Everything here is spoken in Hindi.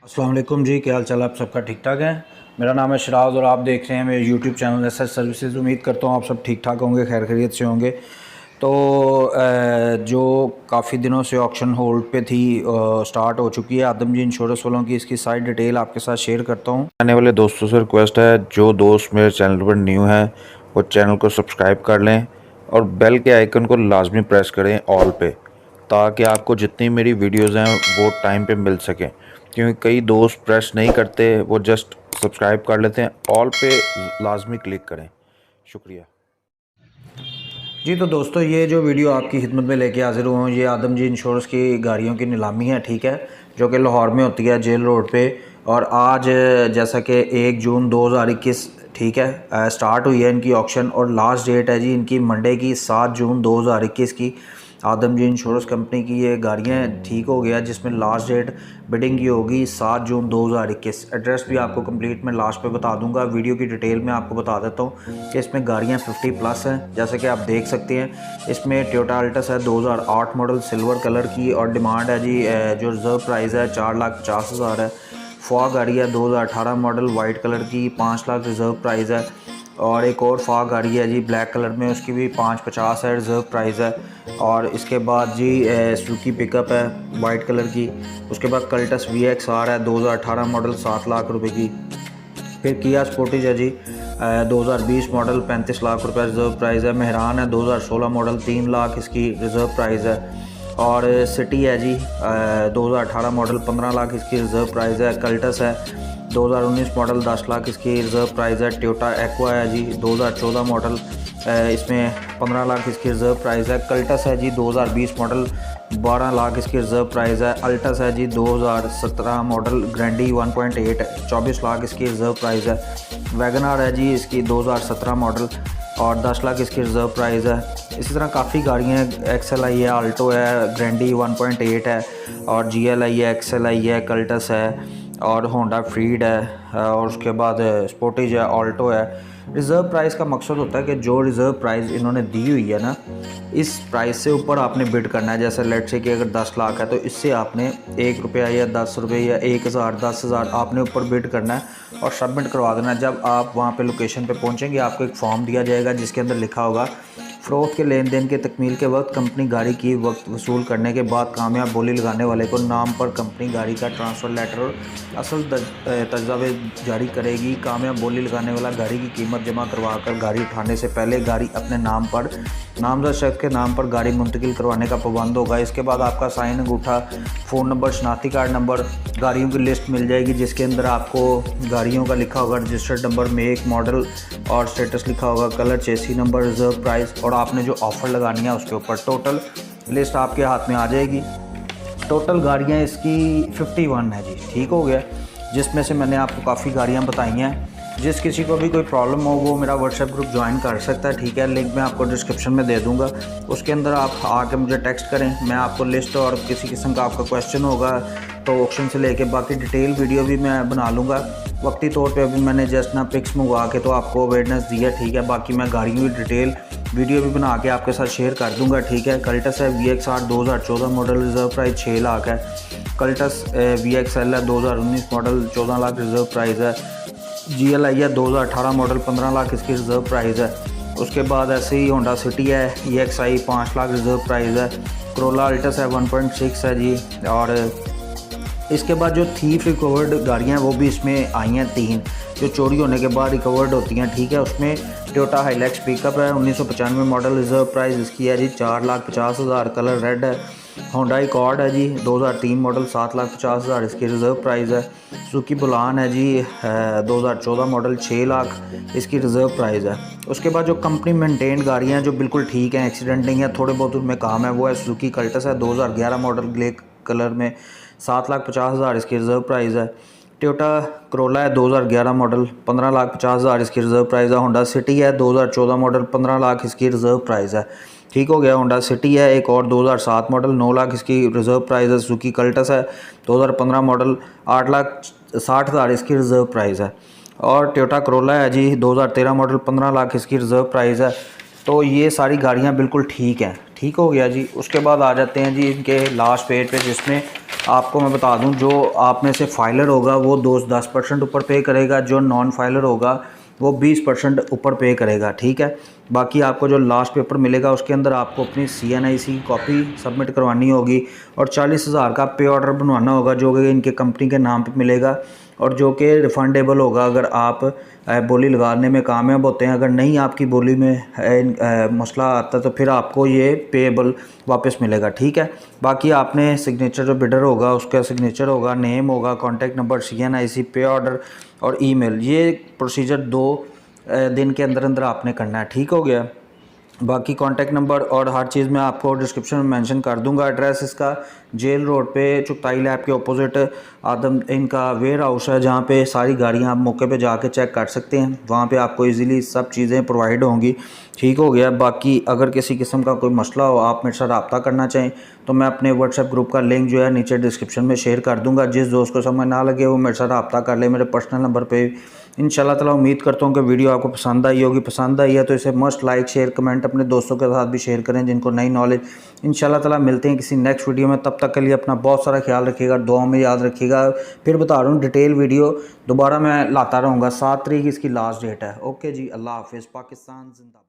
अस्सलाम वालेकुम जी, क्या हाल चाल आप सबका ठीक ठाक है। मेरा नाम है शराज और आप देख रहे हैं मेरे यूट्यूब चैनल एसएस सर्विसेज। उम्मीद करता हूँ आप सब ठीक ठाक होंगे, खैर खैरियत से होंगे। तो जो काफ़ी दिनों से ऑक्शन होल्ड पे थी स्टार्ट हो चुकी है आदम जी इंश्योरेंस वालों की। इसकी सारी डिटेल आपके साथ शेयर करता हूँ। आने वाले दोस्तों से रिक्वेस्ट है, जो दोस्त मेरे चैनल पर न्यू है वो चैनल को सब्सक्राइब कर लें और बेल के आइकन को लाजमी प्रेस करें ऑल पे, ताकि आपको जितनी मेरी वीडियोस हैं वो टाइम पे मिल सकें। क्योंकि कई दोस्त प्रेस नहीं करते, वो जस्ट सब्सक्राइब कर लेते हैं। ऑल पे लाजमी क्लिक करें। शुक्रिया जी। तो दोस्तों, ये जो वीडियो आपकी खिदमत में लेके हाजिर हुआ हूँ, ये आदम जी इंश्योरेंस की गाड़ियों की नीलामी है, ठीक है, जो कि लाहौर में होती है, जेल रोड पे। और आज जैसा कि 1 जून 2021, ठीक है, स्टार्ट हुई है इनकी ऑक्शन और लास्ट डेट है जी इनकी मंडे की 7 जून 2021 की। आदम जी इंश्योरेंस कंपनी की ये गाड़ियाँ ठीक हो गया, जिसमें लास्ट डेट बिडिंग की होगी 7 जून 2021। एड्रेस भी आपको कंप्लीट मैं लास्ट पे बता दूंगा। वीडियो की डिटेल में आपको बता देता हूँ कि इसमें गाड़ियाँ 50 प्लस हैं, जैसे कि आप देख सकते हैं। इसमें टोयोटा अल्टस है 2008 मॉडल सिल्वर कलर की और डिमांड है जी जो रिज़र्व प्राइस है 4,50,000 है। फॉग गाड़ी है 2018 मॉडल वाइट कलर की, 5 लाख रिज़र्व प्राइस है। और एक और फॉग गाड़ी है जी ब्लैक कलर में, उसकी भी 5,50 है रिज़र्व प्राइस है। और इसके बाद जी सुजुकी पिकअप है वाइट कलर की। उसके बाद कल्टस VXR है 2018 मॉडल 7 लाख रुपए की। फिर किया स्पोर्टेज है जी 2020 मॉडल 35 लाख रुपए रिज़र्व प्राइस है। मेहरान है 2016 मॉडल 3 लाख इसकी रिज़र्व प्राइस है। और सिटी है जी 2018 मॉडल 15 लाख इसकी रिज़र्व प्राइस है। कल्टस है 2019 मॉडल 10 लाख इसकी रिज़र्व प्राइस है। टोयोटा एक्वा है जी 2014 मॉडल, इसमें 15 लाख इसकी रिज़र्व प्राइस है। कल्टस है जी 2020 मॉडल 12 लाख इसकी रिज़र्व प्राइस है। अल्टस है जी 2017 मॉडल ग्रैंडी 1.8 24 लाख इसकी रिज़र्व प्राइस है। वैगनार है जी इसकी 2017 मॉडल और 10 लाख इसकी रिज़र्व प्राइस है। इसी तरह काफ़ी गाड़ियाँ हैं, XLI है, आल्टो है, ग्रैंडी 1.8 है और GLI है, XLI है, कल्टस है और होंडा फ्रीड है और उसके बाद स्पोर्टेज है, ऑल्टो है। रिज़र्व प्राइस का मकसद होता है कि जो रिज़र्व प्राइस इन्होंने दी हुई है ना, इस प्राइस से ऊपर आपने बिड करना है। जैसे लेट से कि अगर 10 लाख है तो इससे आपने 1 रुपया या 10 रुपये या 1,000 10,000 आपने ऊपर बिड करना है और सबमिट करवा देना है। जब आप वहाँ पे लोकेशन पे पहुँचेंगे, आपको एक फॉर्म दिया जाएगा जिसके अंदर लिखा होगा फ़रोख्त के लेन देन के तकमील के वक्त कंपनी गाड़ी की वक्त वसूल करने के बाद कामयाब बोली लगाने वाले को नाम पर कंपनी गाड़ी का ट्रांसफ़र लेटर और असल दस्तावेज जारी करेगी। कामयाब बोली लगाने वाला गाड़ी की कीमत जमा करवा कर गाड़ी उठाने से पहले गाड़ी अपने नाम पर नामजद शख्स के नाम पर गाड़ी मुंतकिल करवाने का पाबंद होगा। इसके बाद आपका साइन अंगूठा, फ़ोन नंबर, शनाख्ती कार्ड नंबर, गाड़ियों की लिस्ट मिल जाएगी जिसके अंदर आपको गाड़ियों का लिखा होगा रजिस्टर्ड नंबर, मेक, मॉडल और स्टेटस लिखा होगा, कलर, चेसी नंबर, रिज़र्व प्राइस और आपने जो ऑफ़र लगानी है उसके ऊपर। टोटल लिस्ट आपके हाथ में आ जाएगी। टोटल गाड़ियाँ इसकी 51 है जी, ठीक हो गया, जिसमें से मैंने आपको काफ़ी गाड़ियाँ बताई हैं। जिस किसी को भी कोई प्रॉब्लम हो वो मेरा व्हाट्सएप ग्रुप ज्वाइन कर सकता है, ठीक है, लिंक मैं आपको डिस्क्रिप्शन में दे दूंगा। उसके अंदर आप आके मुझे टेक्स्ट करें, मैं आपको लिस्ट और किसी किस्म का आपका क्वेश्चन होगा तो ऑप्शन से लेके बाकी डिटेल वीडियो भी मैं बना लूँगा। वक्ती तौर पे अभी मैंने जस्ट ना पिक्स मंगवा के तो आपको अवेयरनेस दी है, ठीक है। बाकी मैं गाड़ियों की डिटेल वीडियो भी बना के आपके साथ शेयर कर दूँगा, ठीक है। कल्टस है VXR 2014 model, reserve price 6 lakh है। कल्टस VXL है 2019 मॉडल, 14 लाख रिज़र्व प्राइस है। GLI है 2018 मॉडल, 15 लाख इसकी रिज़र्व प्राइस है। उसके बाद ऐसे ही होंडा सिटी है EXI 5 लाख रिज़र्व प्राइस है। करोला अल्टस है 1.6 है जी। और इसके बाद जो थीफ रिकवर्ड गाड़ियाँ वो भी इसमें आई हैं 3, जो चोरी होने के बाद रिकवर्ड होती हैं, ठीक है। उसमें टोयोटा हाइलैक्स पिकअप है 1995 मॉडल, रिज़र्व प्राइस इसकी है जी 4,50,000, कलर रेड है। होंडा अकॉर्ड है जी 2003 मॉडल, 7,50,000 इसकी रिज़र्व प्राइस है। सुजुकी बुलान है जी 2014 मॉडल, 6 लाख इसकी रिज़र्व प्राइस है। उसके बाद जो कंपनी मेंटेन्ड गाड़ियाँ जो बिल्कुल ठीक हैं, एक्सीडेंट नहीं है, थोड़े बहुत उनमें काम है, वो है सुजुकी कल्टस है 2011 मॉडल, ग्रे कलर में, 7,50,000 इसकी रिज़र्व प्राइस है। टोयोटा करोला है 2011 मॉडल, 15,50,000 इसकी रिज़र्व प्राइस है। होंडा सिटी है 2014 मॉडल, 15 लाख इसकी रिज़र्व प्राइस है, ठीक हो गया। होंडा सिटी है एक और 2007 मॉडल, 9 लाख इसकी रिज़र्व प्राइस है। सुजुकी कल्टस है 2015 मॉडल, 8,60,000 इसकी रिज़र्व प्राइस है। और टोयोटा करोला है जी 2013 मॉडल, 15 लाख इसकी रिज़र्व प्राइस है। तो ये सारी गाड़ियाँ बिल्कुल ठीक हैं, ठीक हो गया जी। उसके बाद आ जाते हैं जी इनके लास्ट पेज पे, जिसमें आपको मैं बता दूं, जो आप में से फाइलर होगा वो 10% ऊपर पे करेगा, जो नॉन फाइलर होगा वो 20% ऊपर पे करेगा, ठीक है। बाकी आपको जो लास्ट पेपर मिलेगा उसके अंदर आपको अपनी CNIC की कॉपी सबमिट करवानी होगी और 40,000 का पे ऑर्डर बनवाना होगा, जो कि इनके कंपनी के नाम पे मिलेगा और जो कि रिफ़ंडेबल होगा अगर आप बोली लगाने में कामयाब होते हैं। अगर नहीं आपकी बोली में मसला आता है तो फिर आपको ये पेएबल वापस मिलेगा, ठीक है। बाकी आपने सिग्नेचर, जो बिडर होगा उसका सिग्नेचर होगा, नेम होगा, कॉन्टैक्ट नंबर, CNIC, पे ऑर्डर और ईमेल, ये प्रोसीजर 2 दिन के अंदर अंदर आपने करना है, ठीक हो गया। बाकी कॉन्टैक्ट नंबर और हर चीज़ मैं आपको डिस्क्रिप्शन में मेंशन कर दूंगा। एड्रेस इसका जेल रोड पे चुगताई लैब के ऑपोजिट आदम इनका वेयर हाउस है, जहाँ पे सारी गाड़ियाँ आप मौके पे जाके चेक कर सकते हैं। वहाँ पे आपको इजीली सब चीज़ें प्रोवाइड होंगी, ठीक हो गया। बाकी अगर किसी किस्म का कोई मसला हो, आप मेरे साथ रब्ता करना चाहें तो मैं अपने व्हाट्सएप ग्रुप का लिंक जो है नीचे डिस्क्रिप्शन में शेयर कर दूँगा। जिस दोस्त को समझ ना लगे वो मेरे साथ रब्ता कर ले मेरे पर्सनल नंबर पर। इंशाल्लाह ताला उम्मीद करता हूँ कि वीडियो आपको पसंद आई होगी। पसंद आई है तो इसे मस्ट लाइक, शेयर, कमेंट अपने दोस्तों के साथ भी शेयर करें जिनको नई नॉलेज। इंशाल्लाह ताला मिलते हैं किसी नेक्स्ट वीडियो में, तब तक के लिए अपना बहुत सारा ख्याल रखिएगा, दुआ में याद रखिएगा। फिर बता रहा हूँ डिटेल वीडियो दोबारा मैं लाता रहूँगा। 7 तारीख इसकी लास्ट डेट है। ओके जी, अल्लाह हाफिज़। पाकिस्तान जिंदाबाद।